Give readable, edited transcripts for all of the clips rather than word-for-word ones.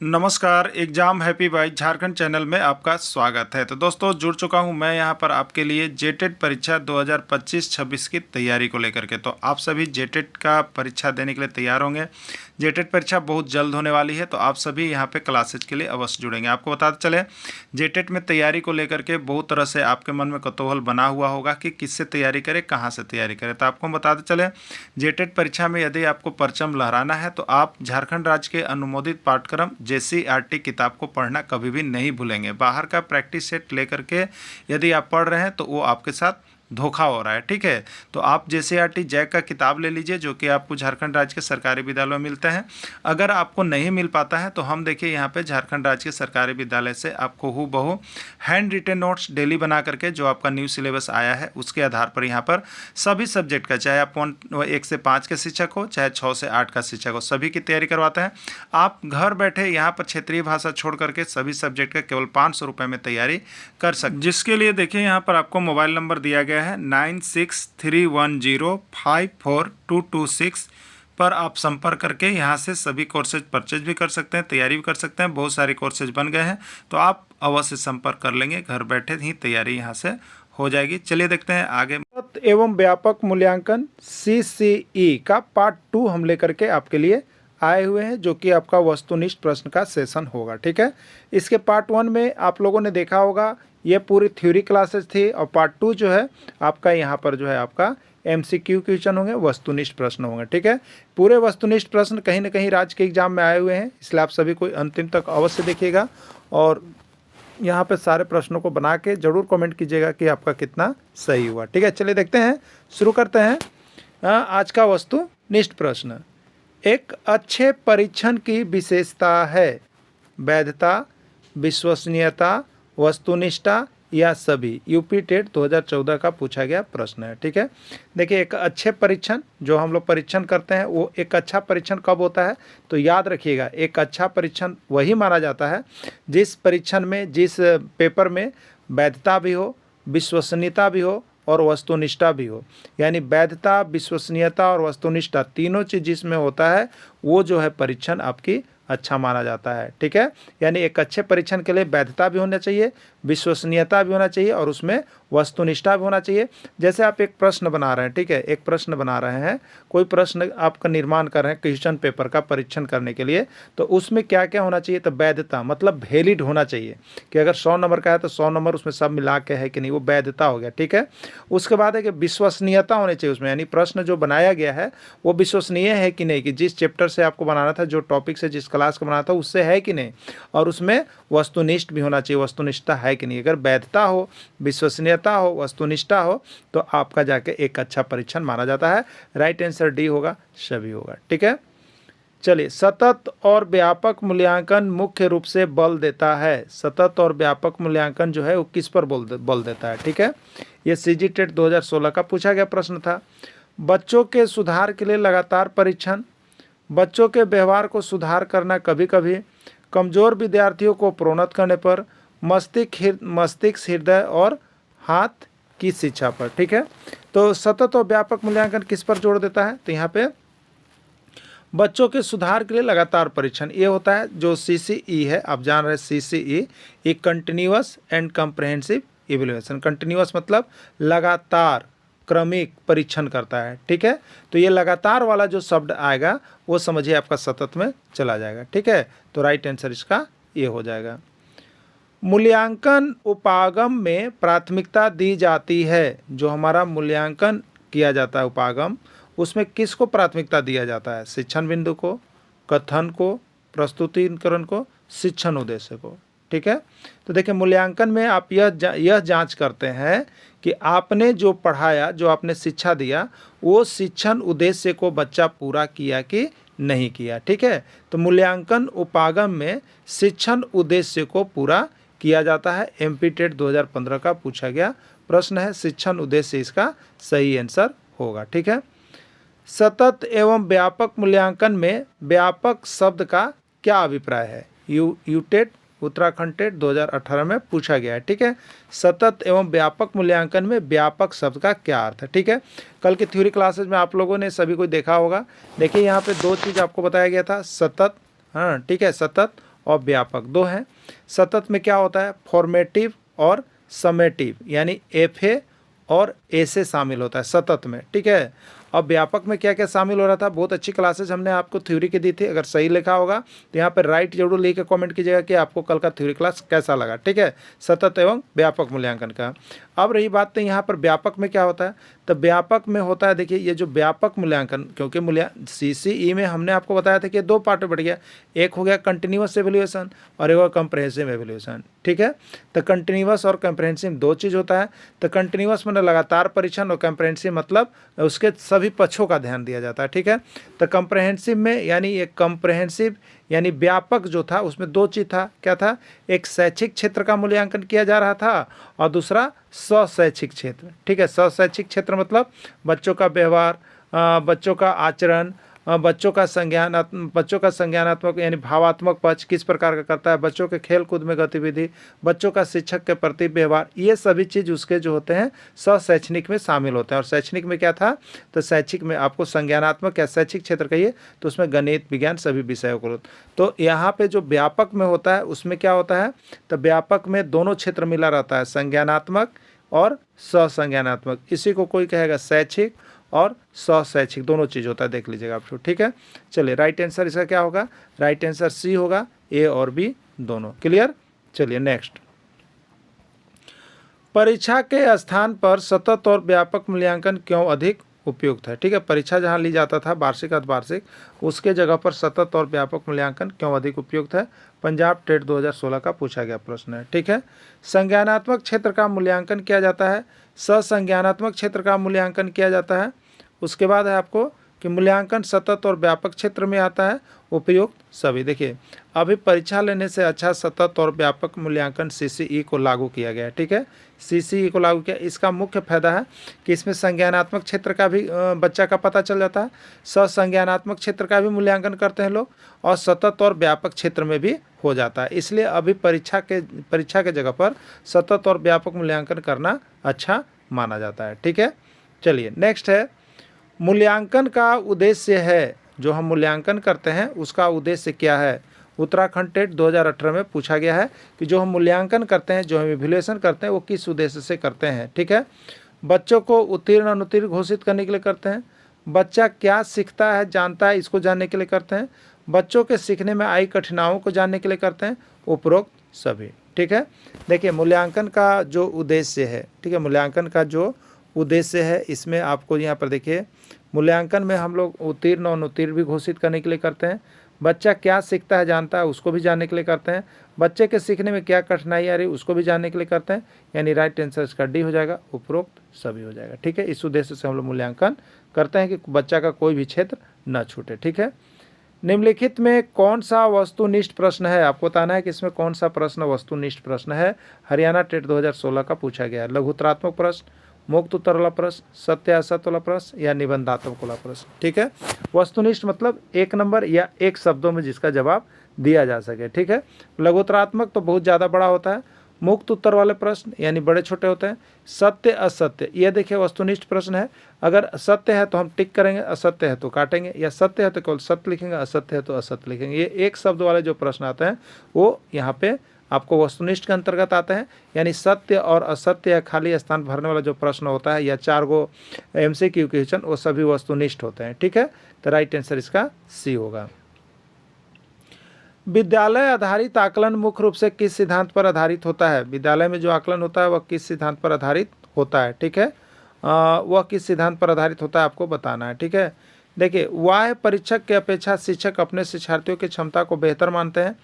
नमस्कार, exam happy by Jharkhand channel में आपका स्वागत है। तो दोस्तों जुड़ चुका हूं मैं यहां पर आपके लिए जेटेट परीक्षा 2025-26 की तैयारी को लेकर के। तो आप सभी जेटेट का परीक्षा देने के लिए तैयार होंगे। जेटेट परीक्षा बहुत जल्द होने वाली है, तो आप सभी यहां पे क्लासेज के लिए अवश्य जुड़ेंगे। आपको बताते चले, जेटेट में तैयारी को लेकर के बहुत तरह से आपके मन में कौतूहल बना हुआ होगा कि किससे तैयारी करें, कहाँ से तैयारी करें। तो आपको बताते चले, जेटेट परीक्षा में यदि आपको परचम लहराना है तो आप झारखंड राज्य के अनुमोदित पाठ्यक्रम JCERT किताब को पढ़ना कभी भी नहीं भूलेंगे। बाहर का प्रैक्टिस सेट लेकर के यदि आप पढ़ रहे हैं तो वो आपके साथ धोखा हो रहा है, ठीक है। तो आप JCERT जैक का किताब ले लीजिए, जो कि आपको झारखंड राज्य के सरकारी विद्यालयों में मिलते हैं। अगर आपको नहीं मिल पाता है तो हम देखिए यहाँ पे झारखंड राज्य के सरकारी विद्यालय से आपको हूबहू हैंड रिटेन नोट्स डेली बना करके, जो आपका न्यू सिलेबस आया है उसके आधार पर यहाँ पर सभी सब्जेक्ट का, चाहे आप 1 से 5 के शिक्षक हो, चाहे 6 से 8 का शिक्षक हो, सभी की तैयारी करवाते हैं। आप घर बैठे यहाँ पर क्षेत्रीय भाषा छोड़ करके सभी सब्जेक्ट का केवल 500 रुपये में तैयारी कर सकते, जिसके लिए देखिए यहाँ पर आपको मोबाइल नंबर दिया गया है 9631054226 पर आप संपर्क करके यहाँ से सभी कोर्सेज परचेज भी कर सकते हैं, तैयारी भी कर सकते हैं। बहुत सारे कोर्सेज बन गए हैं, तो आप अवश्य संपर्क कर लेंगे, घर बैठे ही तैयारी यहाँ से हो जाएगी। चलिए देखते हैं आगे। एवं व्यापक मूल्यांकन CCE का पार्ट 2 हम लेकर के आपके लिए आए हुए हैं, जो कि आपका वस्तुनिष्ठ प्रश्न का सेशन होगा, ठीक है। इसके पार्ट 1 में आप लोगों ने देखा होगा, ये पूरी थ्योरी क्लासेस थी, और पार्ट 2 जो है आपका यहाँ पर जो है आपका MCQ क्वेश्चन होंगे, वस्तुनिष्ठ प्रश्न होंगे, ठीक है। पूरे वस्तुनिष्ठ प्रश्न कहीं ना कहीं राज्य के एग्जाम में आए हुए हैं, इसलिए आप सभी को अंतिम तक अवश्य देखिएगा और यहाँ पे सारे प्रश्नों को बना के जरूर कमेंट कीजिएगा कि आपका कितना सही हुआ, ठीक है। चलिए देखते हैं, शुरू करते हैं आज का वस्तुनिष्ठ प्रश्न। एक अच्छे परीक्षण की विशेषता है वैधता, विश्वसनीयता, वस्तुनिष्ठता या सभी। यूपी टेट 2014 का पूछा गया प्रश्न है, ठीक है। देखिए, एक अच्छे परीक्षण, जो हम लोग परीक्षण करते हैं, वो एक अच्छा परीक्षण कब होता है, तो याद रखिएगा, एक अच्छा परीक्षण वही माना जाता है जिस परीक्षण में, जिस पेपर में वैधता भी हो, विश्वसनीयता भी हो और वस्तुनिष्ठता भी हो। यानी वैधता, विश्वसनीयता और वस्तुनिष्ठता तीनों चीज़ जिसमें होता है, वो जो है परीक्षण आपकी अच्छा माना जाता है, ठीक है। यानी एक अच्छे परीक्षण के लिए वैधता भी होना चाहिए, विश्वसनीयता भी होना चाहिए और उसमें वस्तुनिष्ठता भी होना चाहिए। जैसे आप एक प्रश्न बना रहे हैं, ठीक है, एक प्रश्न बना रहे हैं, कोई प्रश्न आपका निर्माण कर रहे हैं क्वेश्चन पेपर का परीक्षण करने के लिए, तो उसमें क्या क्या होना चाहिए, तो वैधता मतलब वैलिड होना चाहिए, कि अगर 100 नंबर का है तो 100 नंबर उसमें सब मिला के है कि नहीं, वो वैधता हो गया, ठीक है। उसके बाद है कि विश्वसनीयता होनी चाहिए उसमें, यानी प्रश्न जो बनाया गया है वो विश्वसनीय है कि नहीं, कि जिस चैप्टर से आपको बनाना था, जो टॉपिक से, जिस क्लास का बनाना था, उससे है कि नहीं। और उसमें वस्तुनिष्ठ भी होना चाहिए, वस्तुनिष्ठता है कि नहीं। अगर वैधता हो, विश्वसनीयता हो, वस्तुनिष्ठता हो, तो आपका जाके एक अच्छा परीक्षण माना जाता है। राइट आंसर डी होगा, सभी होगा, ठीक है। चलिए, सतत और व्यापक मूल्यांकन मुख्य रूप से बल देता है। सतत और व्यापक मूल्यांकन जो है वो किस पर बल देता है, ठीक है। ये CGTET 2016 का पूछा गया प्रश्न था। बच्चों के सुधार के लिए लगातार परीक्षण, बच्चों के व्यवहार को सुधार करना कभी कभी, कमज़ोर विद्यार्थियों को प्रोन्नत करने पर, मस्तिष्क, हृदय और हाथ की शिक्षा पर, ठीक है। तो सतत और व्यापक मूल्यांकन किस पर जोड़ देता है, तो यहाँ पे बच्चों के सुधार के लिए लगातार परीक्षण, ये होता है जो CCE है, आप जान रहे हैं CCE, ये continuous and comprehensive evaluation. Continuous मतलब लगातार, क्रमिक परीक्षण करता है, ठीक है। तो ये लगातार वाला जो शब्द आएगा वो समझिए आपका सतत में चला जाएगा, ठीक है। तो राइट आंसर इसका ये हो जाएगा। मूल्यांकन उपागम में प्राथमिकता दी जाती है। जो हमारा मूल्यांकन किया जाता है उपागम, उसमें किसको प्राथमिकता दिया जाता है, शिक्षण बिंदु को, कथन को, प्रस्तुतिकरण को, शिक्षण उद्देश्य को, ठीक है। तो देखिए, मूल्यांकन में आप यह जांच करते हैं कि आपने जो पढ़ाया, जो आपने शिक्षा दिया, वो शिक्षण उद्देश्य को बच्चा पूरा किया कि नहीं किया, ठीक है। तो मूल्यांकन उपागम में शिक्षण उद्देश्य को पूरा किया जाता है। MP टेट 2015 का पूछा गया प्रश्न है, शिक्षण उद्देश्य इसका सही आंसर होगा, ठीक है। सतत एवं व्यापक मूल्यांकन में व्यापक शब्द का क्या अभिप्राय है, यूटेट उत्तराखंड टेट 2018 में पूछा गया है, ठीक है। सतत एवं व्यापक मूल्यांकन में व्यापक शब्द का क्या अर्थ है, ठीक है। कल की थ्योरी क्लासेज में आप लोगों ने सभी को देखा होगा। देखिए, यहाँ पे दो चीज़ आपको बताया गया था, सतत, हाँ ठीक है, सतत और व्यापक, दो हैं। सतत में क्या होता है, फॉर्मेटिव और समेटिव, यानी FA और A से शामिल होता है सतत में, ठीक है। अब व्यापक में क्या क्या शामिल हो रहा था, बहुत अच्छी क्लासेज हमने आपको थ्योरी की दी थी। अगर सही लिखा होगा तो यहाँ पर राइट जरूर लिख के कमेंट कीजिएगा कि आपको कल का थ्योरी क्लास कैसा लगा, ठीक है, सतत एवं व्यापक मूल्यांकन का। अब रही बात तो यहाँ पर व्यापक में क्या होता है, तो व्यापक में होता है, देखिए ये जो व्यापक मूल्यांकन, क्योंकि CCE में हमने आपको बताया था कि 2 पार्ट में बढ़ गया, एक हो गया कंटिन्यूअस एवेल्यूएशन और एक कंप्रहेंसिव एवेल्यूएशन, ठीक है। तो कंटिन्यूअस और कंप्रहेंसिव 2 चीज़ होता है। तो कंटिन्यूअस मतलब लगातार परीक्षण और कंप्रहेंसिव मतलब उसके सभी पक्षों का ध्यान दिया जाता है, ठीक है। तो कंप्रहेंसिव में यानी एक कंप्रहेंसिव यानी व्यापक जो था उसमें 2 चीज़ था, क्या था, एक शैक्षिक क्षेत्र का मूल्यांकन किया जा रहा था और दूसरा स्वशैक्षिक क्षेत्र, ठीक है। स्वशैक्षिक क्षेत्र मतलब बच्चों का व्यवहार, बच्चों का आचरण, बच्चों का संज्ञानात्मक यानी भावात्मक पक्ष किस प्रकार का करता है, बच्चों के खेल कूद में गतिविधि, बच्चों का शिक्षक के प्रति व्यवहार, ये सभी चीज़ उसके जो होते हैं स्वशैक्षणिक में शामिल होते हैं। और शैक्षणिक में क्या था, तो शैक्षिक में आपको संज्ञानात्मक या शैक्षिक क्षेत्र कहिए तो उसमें गणित विज्ञान सभी विषयों को। तो यहाँ पे जो व्यापक में होता है उसमें क्या होता है, तो व्यापक में दोनों क्षेत्र मिला रहता है, संज्ञानात्मक और स्वसंज्ञानात्मक। इसी को कोई कहेगा शैक्षिक और स्वशैक्षिक, दोनों चीज़ होता है, देख लीजिएगा आप, ठीक है। चलिए राइट आंसर इसका क्या होगा, राइट आंसर C होगा, A और B दोनों, क्लियर। चलिए नेक्स्ट, परीक्षा के स्थान पर सतत और व्यापक मूल्यांकन क्यों अधिक उपयुक्त है, ठीक है। परीक्षा जहां ली जाता था वार्षिक अर्धवार्षिक, उसके जगह पर सतत और व्यापक मूल्यांकन क्यों अधिक उपयुक्त है, पंजाब टेट 2016 का पूछा गया प्रश्न है, ठीक है। संज्ञानात्मक क्षेत्र का मूल्यांकन किया जाता है, ससंज्ञानात्मक क्षेत्र का मूल्यांकन किया जाता है। उसके बाद है आपको कि मूल्यांकन सतत और व्यापक क्षेत्र में आता है, उपयुक्त सभी। देखिए अभी परीक्षा लेने से अच्छा सतत और व्यापक मूल्यांकन CCE को लागू किया गया है, ठीक है। CCE को लागू किया, इसका मुख्य फायदा है कि इसमें संज्ञानात्मक क्षेत्र का भी बच्चा का पता चल जाता है, ससंज्ञानात्मक क्षेत्र का भी मूल्यांकन करते हैं लोग, और सतत और व्यापक क्षेत्र में भी हो जाता है। इसलिए अभी परीक्षा के जगह पर सतत और व्यापक मूल्यांकन करना अच्छा माना जाता है, ठीक है। चलिए नेक्स्ट है, मूल्यांकन का उद्देश्य है, जो हम मूल्यांकन करते हैं उसका उद्देश्य क्या है। उत्तराखंड टेट 2018 में पूछा गया है कि जो हम मूल्यांकन करते हैं, जो हम इवैल्यूएशन करते हैं, वो किस उद्देश्य से करते हैं, ठीक है। बच्चों को उत्तीर्ण अनुत्तीर्ण घोषित करने के लिए करते हैं, बच्चा क्या सीखता है जानता है इसको जानने के लिए करते हैं, बच्चों के सीखने में आई कठिनाइयों को जानने के लिए करते हैं, उपरोक्त सभी, ठीक है। देखिए मूल्यांकन का जो उद्देश्य है, ठीक है, मूल्यांकन का जो उद्देश्य है इसमें आपको यहाँ पर देखिए, मूल्यांकन में हम लोग उत्तीर्ण और अनुत्तीर्ण भी घोषित करने के लिए करते हैं, बच्चा क्या सीखता है जानता है उसको भी जानने के लिए करते हैं, बच्चे के सीखने में क्या कठिनाई आ रही उसको भी जानने के लिए करते हैं, यानी राइट आंसर इसका D हो जाएगा, उपरोक्त सभी हो जाएगा, ठीक है। इस उद्देश्य से हम लोग मूल्यांकन करते हैं कि बच्चा का कोई भी क्षेत्र न छूटे, ठीक है। निम्नलिखित में कौन सा वस्तुनिष्ठ प्रश्न है, आपको बताना है कि इसमें कौन सा प्रश्न वस्तुनिष्ठ प्रश्न है। हरियाणा टेट 2016 का पूछा गया है, लघुत्तरात्मक प्रश्न, मुक्त उत्तर वाला प्रश्न, सत्य असत्य वाला प्रश्न या निबंधात्मक वाला प्रश्न, ठीक है। वस्तुनिष्ठ मतलब 1 नंबर या 1 शब्दों में जिसका जवाब दिया जा सके, ठीक है। लघुत्तरात्मक तो बहुत ज़्यादा बड़ा होता है, मुक्त उत्तर वाले प्रश्न यानी बड़े छोटे होते हैं, सत्य असत्य ये देखिए वस्तुनिष्ठ प्रश्न है, अगर सत्य है तो हम टिक करेंगे, असत्य है तो काटेंगे, या सत्य है तो केवल सत्य लिखेंगे, असत्य है तो असत्य लिखेंगे। ये 1 शब्द वाले जो प्रश्न आते हैं वो यहाँ पे आपको वस्तुनिष्ठ के अंतर्गत आते हैं, यानी सत्य और असत्य या खाली स्थान भरने वाला जो प्रश्न होता है या 4 गो MCQ क्वेश्चन वो सभी वस्तुनिष्ठ होते हैं, ठीक है। तो राइट आंसर इसका C होगा। विद्यालय आधारित आकलन मुख्य रूप से किस सिद्धांत पर आधारित होता है, विद्यालय में जो आकलन होता है वह किस सिद्धांत पर आधारित होता है, ठीक है। वह किस सिद्धांत पर आधारित होता है आपको बताना है, ठीक है। देखिए वाह्य परीक्षक की अपेक्षा शिक्षक अपने शिक्षार्थियों की क्षमता को बेहतर मानते हैं,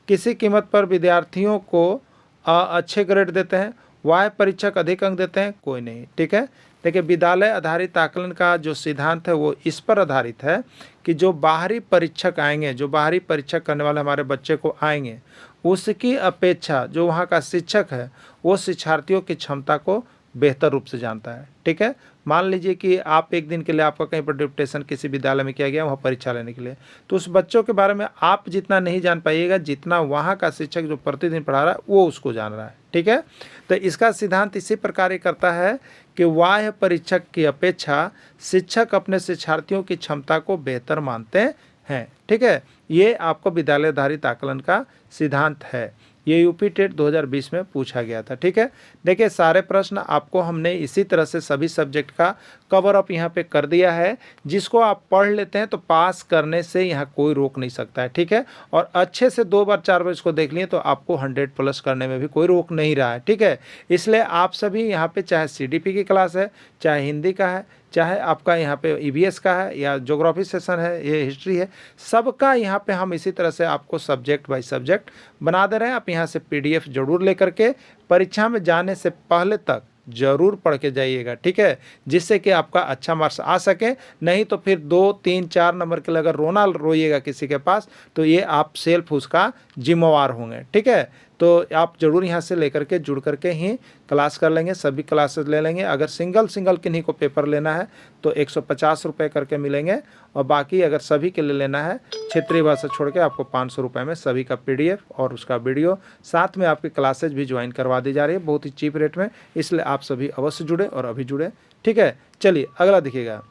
किसी कीमत पर विद्यार्थियों को अच्छे ग्रेड देते हैं, वाह्य परीक्षक अधिक अंक देते हैं, कोई नहीं, ठीक है। देखिए विद्यालय आधारित आकलन का जो सिद्धांत है वो इस पर आधारित है कि जो बाहरी परीक्षक आएंगे, जो बाहरी परीक्षक करने वाले हमारे बच्चे को आएंगे, उसकी अपेक्षा जो वहाँ का शिक्षक है वो शिक्षार्थियों की क्षमता को बेहतर रूप से जानता है, ठीक है। मान लीजिए कि आप एक दिन के लिए आपका कहीं पर डिप्टेशन किसी विद्यालय में किया गया वहाँ परीक्षा लेने के लिए, तो उस बच्चों के बारे में आप जितना नहीं जान पाइएगा जितना वहाँ का शिक्षक जो प्रतिदिन पढ़ा रहा है वो उसको जान रहा है, ठीक है। तो इसका सिद्धांत इसी प्रकार ही करता है कि बाह्य परीक्षक की अपेक्षा शिक्षक अपने शिक्षार्थियों की क्षमता को बेहतर मानते हैं। ठीक है, ये आपको विद्यालय आधारित आकलन का सिद्धांत है। ये यूपी टेट 2020 में पूछा गया था। ठीक है, देखिए सारे प्रश्न आपको हमने इसी तरह से सभी सब्जेक्ट का कवर अप यहाँ पे कर दिया है, जिसको आप पढ़ लेते हैं तो पास करने से यहाँ कोई रोक नहीं सकता है। ठीक है, और अच्छे से 2 बार 4 बार इसको देख लिए तो आपको 100+ करने में भी कोई रोक नहीं रहा है। ठीक है, इसलिए आप सभी यहाँ पे चाहे CDP की क्लास है, चाहे हिंदी का है, चाहे आपका यहाँ पे EVS का है, या ज्योग्राफी सेशन है, ये हिस्ट्री है, सबका यहाँ पे हम इसी तरह से आपको सब्जेक्ट बाय सब्जेक्ट बना दे रहे हैं। आप यहाँ से PDF जरूर लेकर के परीक्षा में जाने से पहले तक जरूर पढ़ के जाइएगा। ठीक है, जिससे कि आपका अच्छा मार्क्स आ सके। नहीं तो फिर 2, 3, 4 नंबर के लिए अगर रोइएगा किसी के पास तो ये आप सेल्फ उसका जिम्मेवार होंगे। ठीक है, तो आप जरूर यहाँ से लेकर के जुड़ करके ही क्लास कर लेंगे, सभी क्लासेस ले लेंगे। अगर सिंगल किन्हीं को पेपर लेना है तो 150 रुपये करके मिलेंगे, और बाकी अगर सभी के लिए लेना है क्षेत्रीय भाषा छोड़ के आपको 500 रुपये में सभी का PDF और उसका वीडियो, साथ में आपकी क्लासेज भी ज्वाइन करवा दी जा रही है बहुत ही चीप रेट में। इसलिए आप सभी अवश्य जुड़े और अभी जुड़े। ठीक है, चलिए अगला देखिएगा।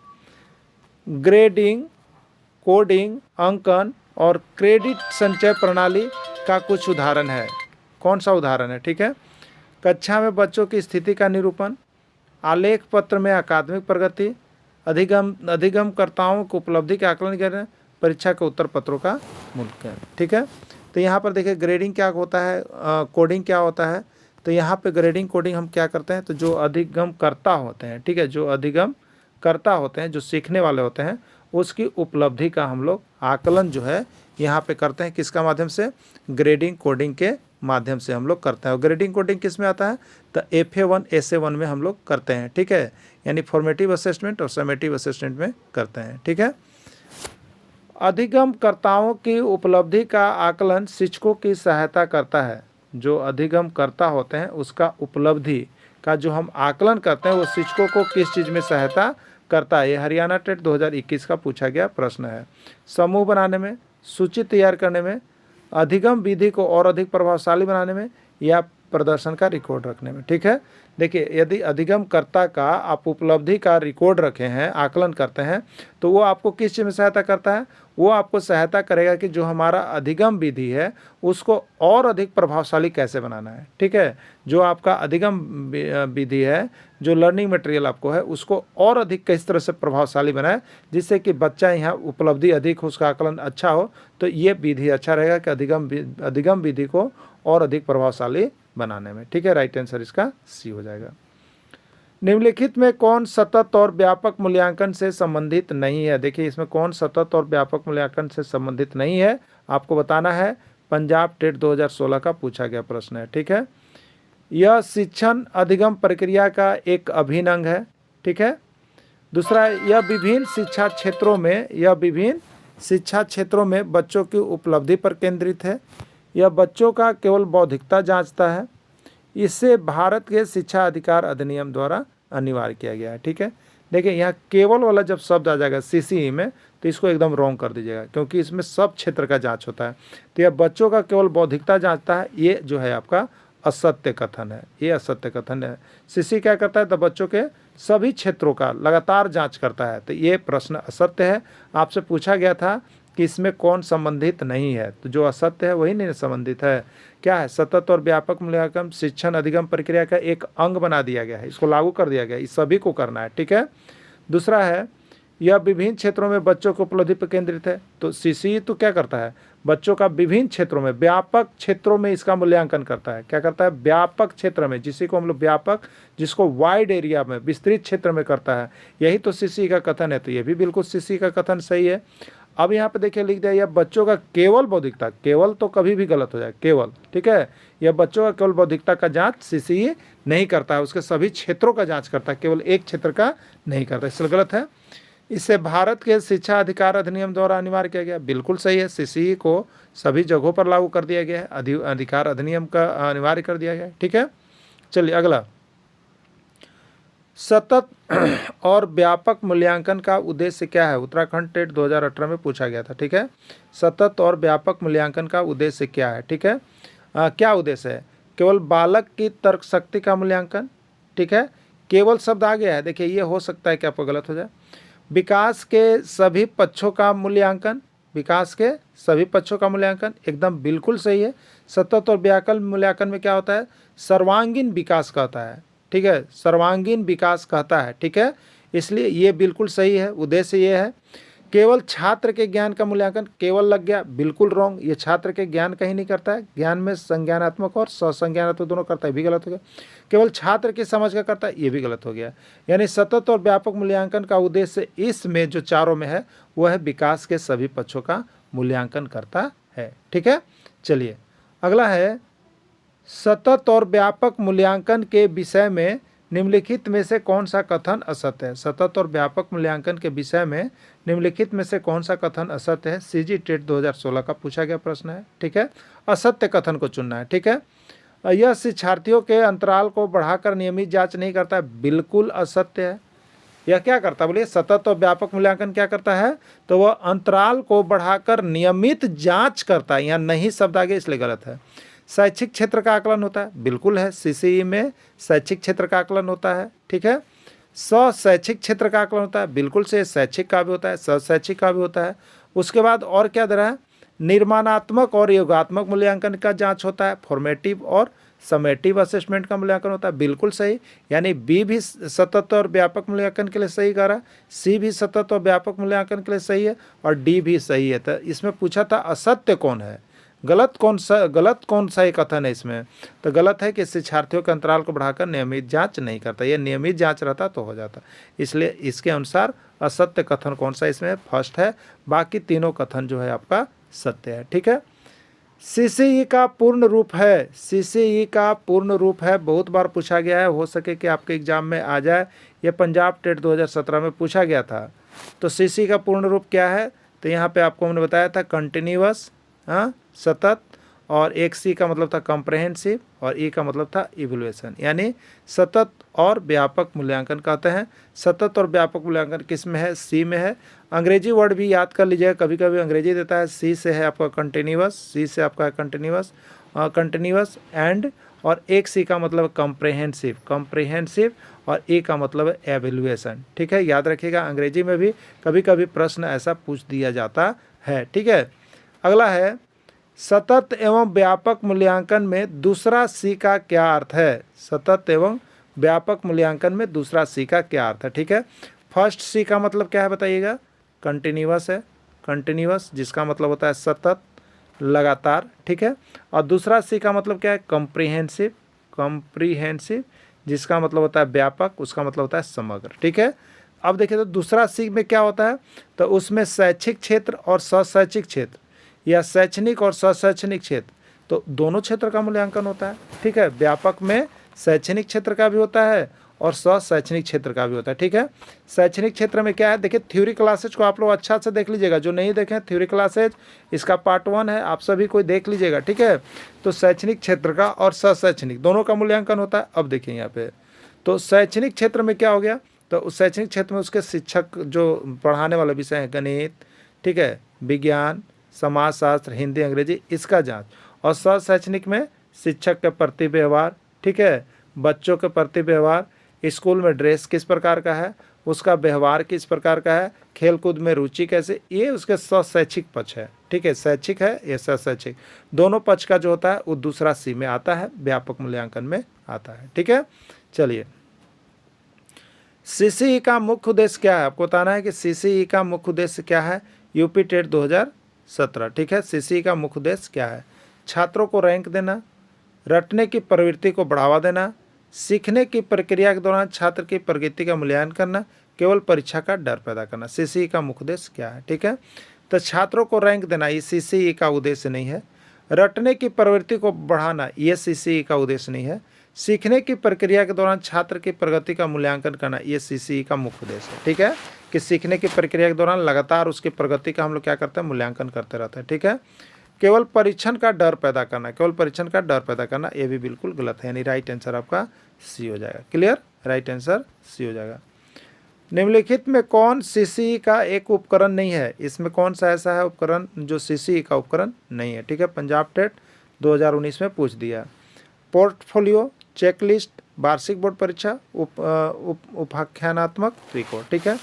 ग्रेडिंग, कोडिंग, अंकन और क्रेडिट संचय प्रणाली का कुछ उदाहरण है। कौन सा उदाहरण है? ठीक है, कक्षा में बच्चों की स्थिति का निरूपण, आलेख पत्र में अकादमिक प्रगति, अधिगमकर्ताओं को उपलब्धि के आकलन करें, परीक्षा के उत्तर पत्रों का मूल्यांकन। ठीक है, तो यहाँ पर देखिए ग्रेडिंग क्या होता है, कोडिंग क्या होता है। तो यहाँ पे ग्रेडिंग कोडिंग हम क्या करते हैं, तो जो अधिगमकर्ता होते हैं, ठीक है, जो अधिगमकर्ता होते हैं, जो सीखने वाले होते हैं, उसकी उपलब्धि का हम लोग आकलन जो है यहाँ पे करते हैं। किसका माध्यम से? ग्रेडिंग कोडिंग के माध्यम से हम लोग करते हैं। और ग्रेडिंग कोडिंग किस में आता है? तो FA1 SA1 में हम लोग करते हैं। ठीक है, यानी फॉर्मेटिव असेसमेंट और समेटिव असेसमेंट में करते हैं। ठीक है, अधिगमकर्ताओं की उपलब्धि का आकलन शिक्षकों की सहायता करता है। जो अधिगमकर्ता होते हैं उसका उपलब्धि का जो हम आकलन करते हैं वो शिक्षकों को किस चीज़ में सहायता करता है? ये हरियाणा टेट 2021 का पूछा गया प्रश्न है। समूह बनाने में, सूची तैयार करने में, अधिगम विधि को और अधिक प्रभावशाली बनाने में, या प्रदर्शन का रिकॉर्ड रखने में। ठीक है, देखिए यदि अधिगमकर्ता का आप उपलब्धि का रिकॉर्ड रखे हैं, आकलन करते हैं, तो वो आपको किस चीज़ में सहायता करता है? वो आपको सहायता करेगा कि जो हमारा अधिगम विधि है उसको और अधिक प्रभावशाली कैसे बनाना है। ठीक है, जो आपका अधिगम विधि है, जो लर्निंग मटेरियल आपको है, उसको और अधिक किस तरह से प्रभावशाली बनाए जिससे कि बच्चा यहाँ उपलब्धि अधिक हो, उसका आकलन अच्छा हो। तो ये विधि अच्छा रहेगा कि अधिगम विधि को और अधिक प्रभावशाली बनाने में। ठीक है, राइट आंसर इसका C हो जाएगा। निम्नलिखित में कौन सतत और व्यापक मूल्यांकन से संबंधित नहीं है? देखिए इसमें कौन सतत और व्यापक मूल्यांकन से संबंधित नहीं है आपको बताना है। पंजाब टेट 2016 का पूछा गया प्रश्न है। ठीक है, यह शिक्षण अधिगम प्रक्रिया का एक अभिन्न अंग है। ठीक है, दूसरा, यह विभिन्न शिक्षा क्षेत्रों में बच्चों की उपलब्धि पर केंद्रित है। यह बच्चों का केवल बौद्धिकता जांचता है। इससे भारत के शिक्षा अधिकार अधिनियम द्वारा अनिवार्य किया गया है। ठीक है, देखिए यहाँ केवल वाला जब शब्द आ जाएगा CCE में तो इसको एकदम रॉन्ग कर दीजिएगा, क्योंकि इसमें सब क्षेत्र का जांच होता है। तो यह बच्चों का केवल बौद्धिकता जांचता है, ये जो है आपका असत्य कथन है। ये असत्य कथन है। CCE क्या करता है? तो बच्चों के सभी क्षेत्रों का लगातार जांच करता है। तो ये प्रश्न असत्य है। आपसे पूछा गया था कि इसमें कौन संबंधित नहीं है, तो जो असत्य है वही नहीं संबंधित है। क्या है? सतत और व्यापक मूल्यांकन शिक्षण अधिगम प्रक्रिया का एक अंग बना दिया गया है, इसको लागू कर दिया गया है, इस सभी को करना है। ठीक है, दूसरा है, यह विभिन्न क्षेत्रों में बच्चों को उपलब्धि पर केंद्रित है। तो CCE तो क्या करता है? बच्चों का विभिन्न क्षेत्रों में, व्यापक क्षेत्रों में इसका मूल्यांकन करता है। क्या करता है? व्यापक क्षेत्र में, जिसी को हम लोग व्यापक, जिसको वाइड एरिया में, विस्तृत क्षेत्र में करता है, यही तो CCE का कथन है। तो ये भी बिल्कुल CCE का कथन सही है। अब यहाँ पे देखिए लिख दिया, यह बच्चों का केवल बौद्धिकता, केवल तो कभी भी गलत हो जाए, केवल। ठीक है, यह बच्चों का केवल बौद्धिकता का जांच CCE नहीं करता है, उसके सभी क्षेत्रों का जांच करता है, केवल एक क्षेत्र का नहीं करता, इसलिए गलत है। इससे भारत के शिक्षा अधिकार अधिनियम द्वारा अनिवार्य किया गया, बिल्कुल सही है। CCE को सभी जगहों पर लागू कर दिया गया है, अधिकार अधिनियम का अनिवार्य कर दिया गया है। ठीक है, चलिए अगला, सतत और व्यापक मूल्यांकन का उद्देश्य क्या है? उत्तराखंड टेट 2018 में पूछा गया था। ठीक है, सतत और व्यापक मूल्यांकन का उद्देश्य क्या है? ठीक है, क्या उद्देश्य है? केवल बालक की तर्क शक्ति का मूल्यांकन। ठीक है, केवल शब्द आ गया है, देखिए ये हो सकता है कि आपको गलत हो जाए। विकास के सभी पक्षों का मूल्यांकन, विकास के सभी पक्षों का मूल्यांकन, एकदम बिल्कुल सही है। सतत और व्याकल मूल्यांकन में क्या होता है, सर्वांगीण विकास कहता है, ठीक है, सर्वांगीण विकास कहता है, ठीक है, इसलिए ये बिल्कुल सही है। उद्देश्य ये है। केवल छात्र के ज्ञान का मूल्यांकन, केवल लग गया, बिल्कुल रॉन्ग, ये छात्र के ज्ञान का ही नहीं करता है, ज्ञान में संज्ञानात्मक और ससंज्ञानात्मक दोनों करता है, भी गलत हो गया। केवल छात्र की समझ का करता है, ये भी गलत हो गया। यानी सतत और व्यापक मूल्यांकन का उद्देश्य इसमें जो चारों में है वह है विकास के सभी पक्षों का मूल्यांकन करता है, ठीक है। चलिए अगला है, सतत और व्यापक मूल्यांकन के विषय में निम्नलिखित में से कौन सा कथन असत्य है। सतत और व्यापक मूल्यांकन के विषय में निम्नलिखित में से कौन सा कथन असत्य है, सीजी टेट 2016 का पूछा गया प्रश्न है, ठीक है। असत्य कथन को चुनना है, ठीक है। यह शिक्षार्थियों के अंतराल को बढ़ाकर नियमित जांच नहीं करता है, बिल्कुल असत्य है। यह क्या करता है, बोलिए, सतत और व्यापक मूल्यांकन क्या करता है, तो वह अंतराल को बढ़ाकर नियमित जांच करता है, यहाँ नहीं शब्द आगे इसलिए गलत है। शैक्षिक क्षेत्र का आकलन होता है, बिल्कुल है, सीसीई में शैक्षिक क्षेत्र का आकलन होता है, ठीक है। शैक्षिक क्षेत्र का आकलन होता है, बिल्कुल से शैक्षिक का भी होता है, शैक्षिक का भी होता है। उसके बाद और क्या दे रहा है, निर्माणात्मक और योगात्मक मूल्यांकन का जांच होता है, फॉर्मेटिव और समेटिव असेसमेंट का मूल्यांकन होता है, बिल्कुल सही। यानी बी भी सतत और व्यापक मूल्यांकन के लिए सही कह रहा है, सी भी सतत और व्यापक मूल्यांकन के लिए सही है, और डी भी सही है। तो इसमें पूछा था असत्य कौन है, गलत कौन सा एक कथन है इसमें, तो गलत है कि शिक्षार्थियों के अंतराल को बढ़ाकर नियमित जांच नहीं करता। ये नियमित जांच रहता तो हो जाता, इसलिए इसके अनुसार असत्य कथन कौन सा इसमें, फर्स्ट है। बाकी तीनों कथन जो है आपका सत्य है, ठीक है। सीसीई का पूर्ण रूप है, सीसीई का पूर्ण रूप है, बहुत बार पूछा गया है, हो सके कि आपके एग्जाम में आ जाए। ये पंजाब टेट 2017 में पूछा गया था। तो सीसीई का पूर्ण रूप क्या है, तो यहाँ पे आपको हमने बताया था कंटिन्यूअस, हाँ, सतत, और एक सी का मतलब था कॉम्प्रहेंसिव, और ई का मतलब था इवैल्यूएशन। यानी सतत और व्यापक मूल्यांकन कहते हैं। सतत और व्यापक मूल्यांकन किस में है, सी में है। अंग्रेजी वर्ड भी याद कर लीजिएगा, कभी कभी अंग्रेजी देता है। सी से है आपका कंटिन्यूअस, सी से आपका है कंटिन्यूअस एंड, और एक सी का मतलब कॉम्प्रहेंसिव, और ए का मतलब है एवैल्यूएशन, ठीक है। याद रखिएगा, अंग्रेजी में भी कभी कभी प्रश्न ऐसा पूछ दिया जाता है, ठीक है। अगला है, सतत एवं व्यापक मूल्यांकन में दूसरा सी का क्या अर्थ है। सतत एवं व्यापक मूल्यांकन में दूसरा सी का क्या अर्थ है, ठीक है। फर्स्ट सी का मतलब क्या है बताइएगा, कंटिन्यूअस है, कंटिन्यूअस जिसका मतलब होता है सतत, लगातार, ठीक है। और दूसरा सी का मतलब क्या है, कॉम्प्रीहेंसिव जिसका मतलब होता है व्यापक, उसका मतलब होता है समग्र, ठीक है। अब देखिए तो दूसरा सी में क्या होता है, तो उसमें शैक्षिक क्षेत्र और शैक्षिक क्षेत्र, या शैक्षणिक और शैक्षणिक क्षेत्र, तो दोनों क्षेत्र का मूल्यांकन होता है, ठीक है। व्यापक में शैक्षणिक क्षेत्र का भी होता है और शैक्षणिक क्षेत्र का भी होता है, ठीक है। शैक्षणिक क्षेत्र में क्या है, देखिए थ्योरी क्लासेज को आप लोग अच्छा से देख लीजिएगा, जो नहीं देखें थ्योरी क्लासेज, इसका पार्ट 1 है, आप सभी कोई देख लीजिएगा, ठीक है। तो शैक्षणिक क्षेत्र का और शैक्षणिक दोनों का मूल्यांकन होता है। अब देखिए यहाँ पे, तो शैक्षणिक क्षेत्र में क्या हो गया, तो उस शैक्षणिक क्षेत्र में उसके शिक्षक जो पढ़ाने वाला विषय है, गणित, ठीक है, विज्ञान, समाजशास्त्र, हिंदी, अंग्रेजी, इसका जांच। और शैक्षणिक में शिक्षक के प्रति व्यवहार, ठीक है, बच्चों के प्रति व्यवहार, स्कूल में ड्रेस किस प्रकार का है, उसका व्यवहार किस प्रकार का है, खेलकूद में रुचि कैसे, ये उसके शैक्षिक पक्ष है, ठीक है। शैक्षिक है ये शैक्षिक, दोनों पक्ष का जो होता है वो दूसरा सी में आता है, व्यापक मूल्यांकन में आता है, ठीक है। चलिए, सीसीई का मुख्य उद्देश्य क्या है, आपको बताना है कि सीसीई का मुख्य उद्देश्य क्या है, यूपी टेट 2017, ठीक है। सीसीई का मुख्य उद्देश्य क्या है, छात्रों को रैंक देना, रटने की प्रवृत्ति को बढ़ावा देना, सीखने की प्रक्रिया के दौरान छात्र की प्रगति का मूल्यांकन करना, केवल परीक्षा का डर पैदा करना। सीसीई का मुख्य उद्देश्य क्या है, ठीक है। तो छात्रों को रैंक देना ये सीसीई का उद्देश्य नहीं है। रटने की प्रवृत्ति को बढ़ाना ये सीसीई का उद्देश्य नहीं है। सीखने की प्रक्रिया के दौरान छात्र की प्रगति का मूल्यांकन करना ये सीसीई का मुख्य उद्देश्य है, ठीक है। कि सीखने की प्रक्रिया के दौरान लगातार उसकी प्रगति का हम लोग क्या करते हैं, मूल्यांकन करते रहते हैं, ठीक है। केवल परीक्षण का डर पैदा करना, केवल परीक्षण का डर पैदा करना, ये भी बिल्कुल गलत है, यानी राइट आंसर आपका सी हो जाएगा। क्लियर, राइट आंसर सी हो जाएगा। निम्नलिखित में कौन सीसीई का एक उपकरण नहीं है, इसमें कौन सा ऐसा है उपकरण जो सीसीई का उपकरण नहीं है, ठीक है। पंजाब टेट 2019 में पूछ दिया। पोर्टफोलियो, चेकलिस्ट, वार्षिक बोर्ड परीक्षा, उपाख्यानात्मक त्रिकोण, ठीक है।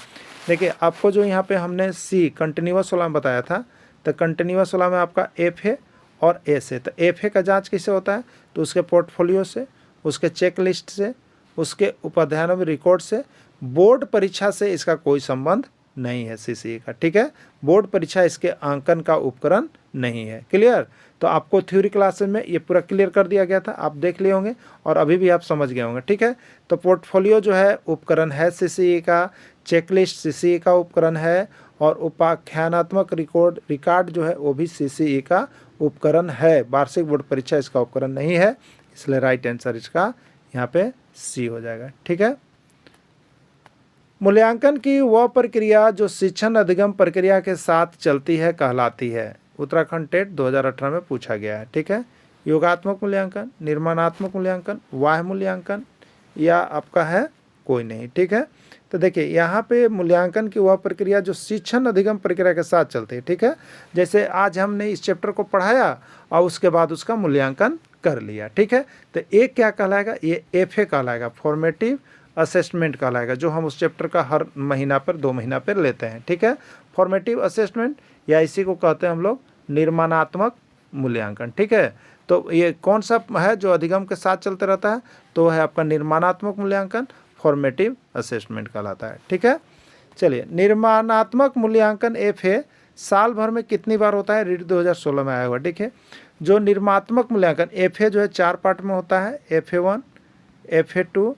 देखिए आपको जो यहाँ पे हमने सी कंटिन्यूअस वाला बताया था, तो कंटिन्यूस वाला में आपका FA और S है। तो FA का जांच किससे होता है? तो उसके पोर्टफोलियो से, उसके चेक लिस्ट से, उसके उपाध्यायों में रिकॉर्ड से। बोर्ड परीक्षा से इसका कोई संबंध नहीं है CCE का, ठीक है। बोर्ड परीक्षा इसके आंकन का उपकरण नहीं है। क्लियर? तो आपको थ्योरी क्लासेस में ये पूरा क्लियर कर दिया गया था, आप देख लिए होंगे और अभी भी आप समझ गए होंगे, ठीक है। तो पोर्टफोलियो जो है उपकरण है CCE का, चेकलिस्ट CCE का उपकरण है, और उपाख्यानात्मक रिकॉर्ड जो है वो भी CCE का उपकरण है। वार्षिक बोर्ड परीक्षा इसका उपकरण नहीं है, इसलिए राइट आंसर इसका यहाँ पे C हो जाएगा, ठीक है। मूल्यांकन की वह प्रक्रिया जो शिक्षण अधिगम प्रक्रिया के साथ चलती है कहलाती है। उत्तराखंड टेट 2018 में पूछा गया है, ठीक है। योगात्मक मूल्यांकन, निर्माणात्मक मूल्यांकन, वाह्य मूल्यांकन, या आपका है कोई नहीं, ठीक है। तो देखिए यहाँ पे मूल्यांकन की वह प्रक्रिया जो शिक्षण अधिगम प्रक्रिया के साथ चलती है, ठीक है। जैसे आज हमने इस चैप्टर को पढ़ाया और उसके बाद उसका मूल्यांकन कर लिया, ठीक है। तो एक क्या कहलाएगा? ये FA कहलाएगा, फॉर्मेटिव असेसमेंट कहलाएगा, जो हम उस चैप्टर का हर महीना पर 2 महीना पर लेते हैं, ठीक है। फॉर्मेटिव असेसमेंट, या इसी को कहते हैं हम लोग निर्माणात्मक मूल्यांकन, ठीक है। तो ये कौन सा है जो अधिगम के साथ चलते रहता है? तो है आपका निर्माणात्मक मूल्यांकन, फॉर्मेटिव असेसमेंट कहलाता है, ठीक है। चलिए, निर्माणात्मक मूल्यांकन FA साल भर में कितनी बार होता है? रीट 2016 में आया हुआ, ठीक है। जो निर्माणात्मक मूल्यांकन FA जो है 4 पार्ट में होता है, FA1, FA2,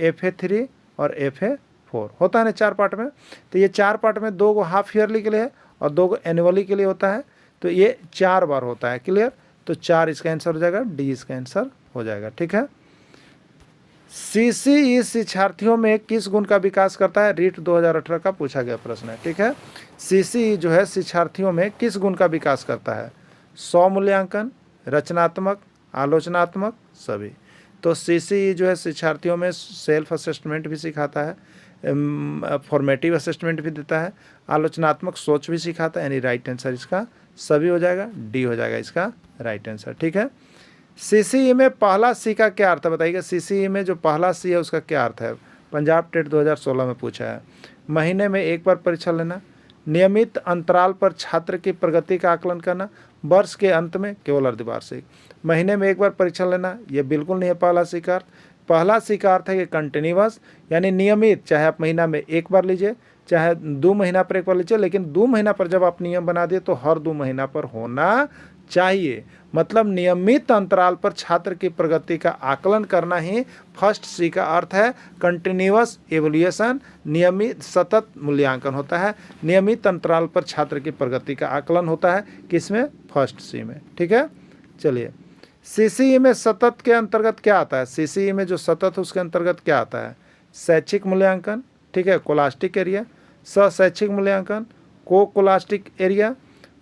FA3 और FA4 होता है ना 4 पार्ट में। तो ये 4 पार्ट में 2 को हाफ ईयरली के लिए है और 2 को एनुअली के लिए होता है। तो ये 4 बार होता है, क्लियर। तो 4 इसका आंसर हो जाएगा, D इसका आंसर हो जाएगा, ठीक है। CCE शिक्षार्थियों में किस गुण का विकास करता है? रीट 2018 का पूछा गया प्रश्न है, ठीक है। CCE जो है शिक्षार्थियों में किस गुण का विकास करता है? स्वमूल्यांकन, रचनात्मक, आलोचनात्मक, सभी। तो CCE जो है शिक्षार्थियों में सेल्फ असेसमेंट भी सिखाता है, फॉर्मेटिव असेसमेंट भी देता है, आलोचनात्मक सोच भी सिखाता है, यानी राइट आंसर इसका सभी हो जाएगा, D हो जाएगा इसका राइट आंसर, ठीक है। CCE में पहला C का क्या अर्थ है बताइएगा? CCE में जो पहला C है उसका क्या अर्थ है? पंजाब टेट 2016 में पूछा है। महीने में 1 बार परीक्षा लेना, नियमित अंतराल पर छात्र की प्रगति का आकलन करना, वर्ष के अंत में केवल अर्धवार्षिक। महीने में 1 बार परीक्षा लेना ये बिल्कुल नहीं है पहला C का अर्थ। पहला C का अर्थ है कि कंटिन्यूअस, यानी नियमित, चाहे आप महीना में 1 बार लीजिए, चाहे 2 महीना पर 1 बार लीजिए, लेकिन 2 महीना पर जब आप नियम बना दिए तो हर 2 महीना पर होना चाहिए। मतलब नियमित अंतराल पर छात्र की प्रगति का आकलन करना ही फर्स्ट C का अर्थ है। कंटिन्यूअस एवल्यूएशन, नियमित सतत मूल्यांकन होता है, नियमित अंतराल पर छात्र की प्रगति का आकलन होता है, किसमें? फर्स्ट C में, ठीक है। चलिए, CCE में सतत के अंतर्गत क्या आता है? CCE में जो सतत है उसके अंतर्गत क्या आता है? शैक्षिक मूल्यांकन, ठीक है, कोलास्टिक एरिया, सशैक्षिक मूल्यांकन, को कोलास्टिक एरिया,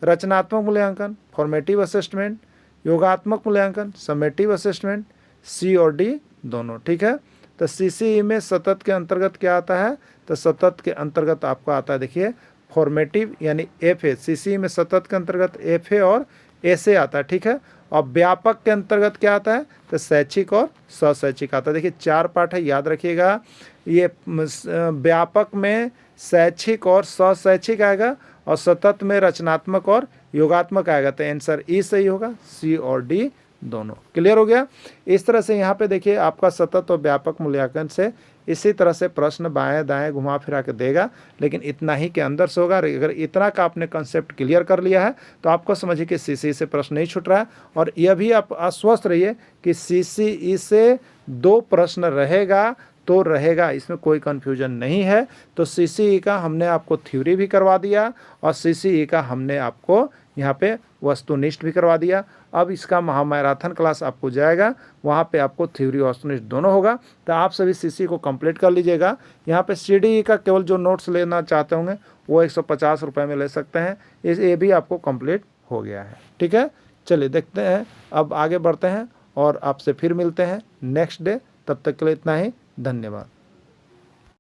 रचनात्मक मूल्यांकन, फॉर्मेटिव असेसमेंट, योगात्मक मूल्यांकन, समेटिव असेसमेंट, C और D दोनों, ठीक है। तो CCE में सतत के अंतर्गत क्या आता है? तो सतत के अंतर्गत आपको आता है, देखिए, फॉर्मेटिव यानी FA। CCE में सतत के अंतर्गत FA और SA आता है, ठीक है। और व्यापक के अंतर्गत क्या आता है? तो शैक्षिक और सशैक्षिक आता है। देखिए 4 पार्ट है, याद रखिएगा। ये व्यापक में शैक्षिक और सशैक्षिक आएगा और सतत में रचनात्मक और योगात्मक आएगा। तो आंसर E सही होगा, C और D दोनों। क्लियर हो गया? इस तरह से यहाँ पे देखिए आपका सतत और व्यापक मूल्यांकन से इसी तरह से प्रश्न बाएं दाएं घुमा फिरा के देगा, लेकिन इतना ही के अंदर से होगा। अगर इतना का आपने कंसेप्ट क्लियर कर लिया है तो आपको समझिए कि CCE से प्रश्न नहीं छूट रहा है। और यह भी आप आश्वस्त रहिए कि CCE से 2 प्रश्न रहेगा तो रहेगा, इसमें कोई कन्फ्यूजन नहीं है। तो CCE का हमने आपको थ्योरी भी करवा दिया और CCE का हमने आपको यहाँ पे वस्तुनिष्ठ भी करवा दिया। अब इसका महामैराथन क्लास आपको जाएगा, वहाँ पे आपको थ्योरी और वस्तुनिष्ठ दोनों होगा। तो आप सभी CCE को कंप्लीट कर लीजिएगा। यहाँ पे CDE का केवल जो नोट्स लेना चाहते होंगे वो 150 रुपये में ले सकते हैं। ये भी आपको कंप्लीट हो गया है, ठीक है। चलिए देखते हैं, अब आगे बढ़ते हैं और आपसे फिर मिलते हैं नेक्स्ट डे। तब तक के लिए इतना ही, धन्यवाद।